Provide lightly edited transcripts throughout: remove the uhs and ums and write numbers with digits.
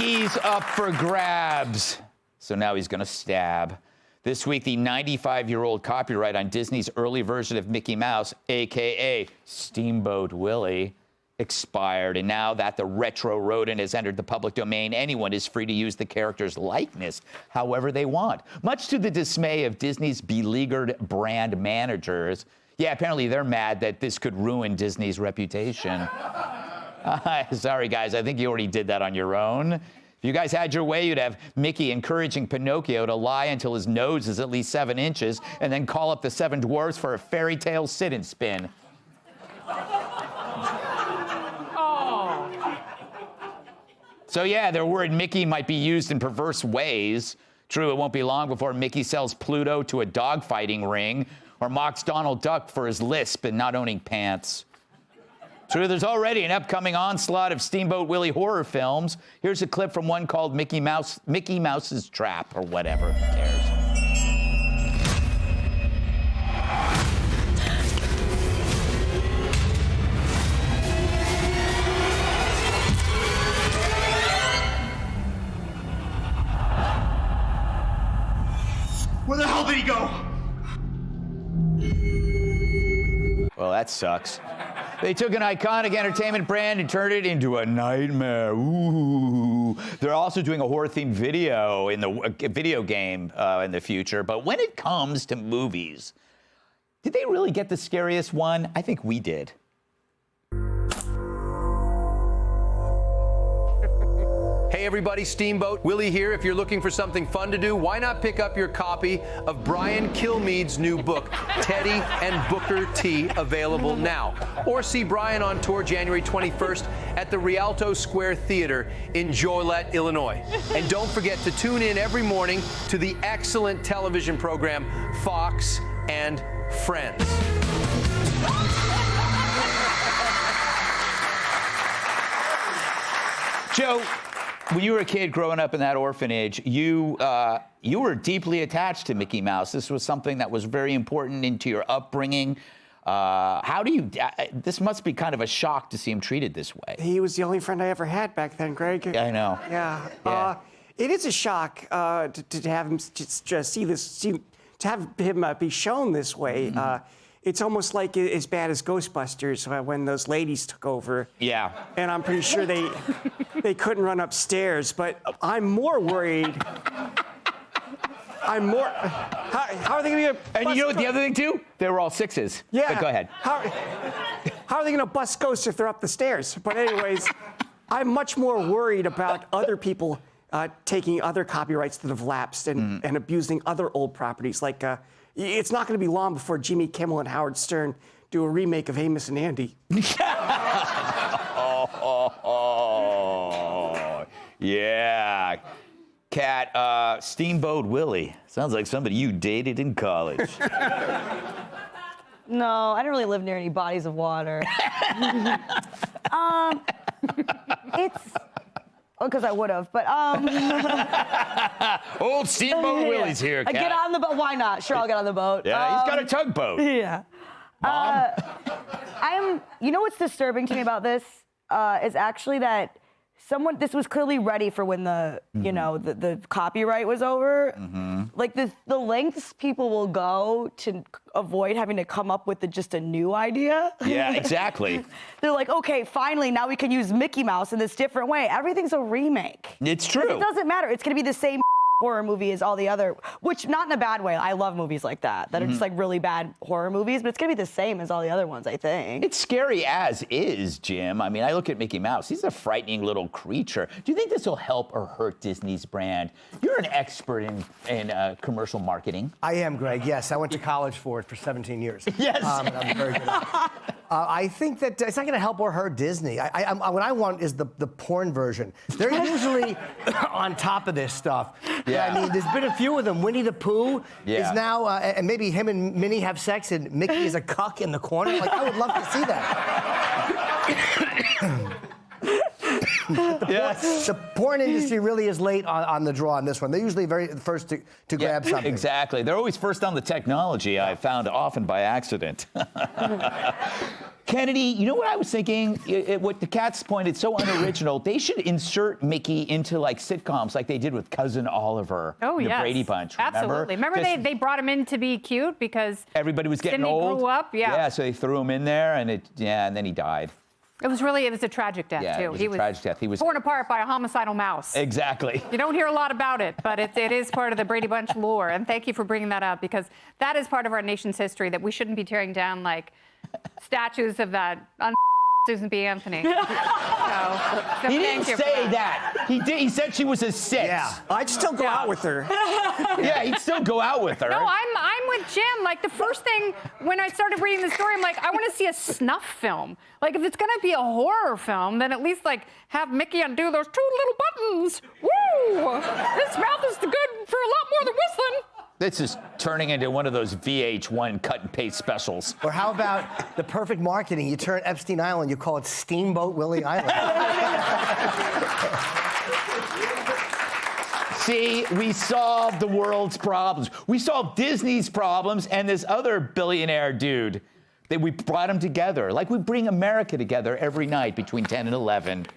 Mickey's up for grabs. So now he's gonna stab. This week, the 95-year-old copyright on Disney's early version of Mickey Mouse, AKA Steamboat Willie, expired. And now that the retro rodent has entered the public domain, anyone is free to use the character's likeness however they want, much to the dismay of Disney's beleaguered brand managers. Yeah, apparently they're mad that this could ruin Disney's reputation. Sorry, guys, I think you already did that on your own. If you guys had your way, you'd have Mickey encouraging Pinocchio to lie until his nose is at least 7 inches and then call up the 7 dwarfs for a fairy tale sit and spin. So yeah, they're worried Mickey might be used in perverse ways. True, it won't be long before Mickey sells Pluto to a dogfighting ring or mocks Donald Duck for his lisp and not owning pants. True, there's already an upcoming onslaught of Steamboat Willie horror films. Here's a clip from one called Mickey Mouse's Trap, or whatever. Who cares? Where the hell did he go? Well, that sucks. They took an iconic entertainment brand and turned it into a nightmare. Ooh. They're also doing a horror-themed video in the video game in the future. But when it comes to movies, did they really get the scariest one? I think we did. Hey everybody, Steamboat Willie here. If you're looking for something fun to do, why not pick up your copy of Brian Kilmeade's new book, Teddy and Booker T, available now. Or see Brian on tour January 21st at the Rialto Square Theater in Joliet, Illinois. And don't forget to tune in every morning to the excellent television program Fox and Friends. Joe, when you were a kid growing up in that orphanage, you were deeply attached to Mickey Mouse. This was something that was very important into your upbringing. How do you? This must be kind of a shock to see him treated this way. He was the only friend I ever had back then, Greg. I know. Yeah. It is a shock to have him just see this, to have him be shown this way. Mm-hmm. It's almost like as bad as Ghostbusters when those ladies took over. Yeah. And I'm pretty sure they couldn't run upstairs. But I'm more worried. How are they going to? And you know what the other thing too? They were all 6s. Yeah. But go ahead. How are they going to bust ghosts if they're up the stairs? But anyways, I'm much more worried about other people taking other copyrights that have lapsed and abusing other old properties. Like, it's not going to be long before Jimmy Kimmel and Howard Stern do a remake of Amos and Andy. Yeah. Kat, Steamboat Willie. Sounds like somebody you dated in college. No, I didn't really live near any bodies of water. Because I would have, but Old Steamboat Willie's here, Kat. Get on the boat. Why not? Sure, I'll get on the boat. Yeah, he's got a tugboat. Yeah. Mom? You know what's disturbing to me about this is actually that this was clearly ready for when the copyright was over. Mm-hmm. Like the lengths people will go to avoid having to come up with just a new idea. Yeah, exactly. They're like, okay, finally, now we can use Mickey Mouse in this different way. Everything's a remake. It's true. It doesn't matter. It's going to be the same horror movie as all the other, which not in a bad way. I love movies like that are just like really bad horror movies, but it's gonna be the same as all the other ones, I think. It's scary as is, Jim. I mean, I look at Mickey Mouse. He's a frightening little creature. Do you think this will help or hurt Disney's brand? You're an expert in commercial marketing. I am, Greg. Yes, I went to college for it for 17 years. Yes. And I'm very good at it. I think that it's not going to help or hurt Disney. What I want is the porn version. They're usually on top of this stuff. Yeah. I mean, there's been a few of them. Winnie the Pooh is now, and maybe him and Minnie have sex, and Mickey is a cuck in the corner. Like, I would love to see that. The porn industry really is late on the draw on this one. They're usually very first to grab something. Exactly. They're always first on the technology, I found often by accident. Kennedy, you know what I was thinking? What the Cat's point, it's so unoriginal. They should insert Mickey into like sitcoms like they did with Cousin Oliver. Oh, the yes. Brady Bunch. Absolutely. Remember they brought him in to be cute because everybody was getting Sidney old. grew up, Yeah, so they threw him in there, and then he died. It was a tragic death, Yeah, too. it was a tragic death. He was torn apart by a homicidal mouse. Exactly. You don't hear a lot about it, but it is part of the Brady Bunch lore. And thank you for bringing that up, because that is part of our nation's history that we shouldn't be tearing down like statues of that Susan B. Anthony. So He didn't say that. He did. He said she was a 6. Yeah. I'd still go out with her. Yeah, he'd still go out with her. No, I'm with Jim. Like, the first thing when I started reading the story, I'm like, I want to see a snuff film. Like, if it's going to be a horror film, then at least, like, have Mickey undo those 2 little buttons. Woo! This mouth is good for a lot more than whistling. This is turning into one of those VH1 cut and paste specials. Or how about the perfect marketing? You turn Epstein Island, you call it Steamboat Willie Island. See, we solved the world's problems. We solved Disney's problems and this other billionaire dude. That we brought them together. Like we bring America together every night between 10 and 11.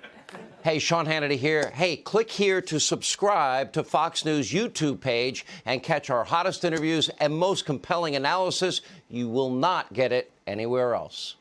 Hey, Sean Hannity here. Hey, click here to subscribe to Fox News YouTube page and catch our hottest interviews and most compelling analysis. You will not get it anywhere else.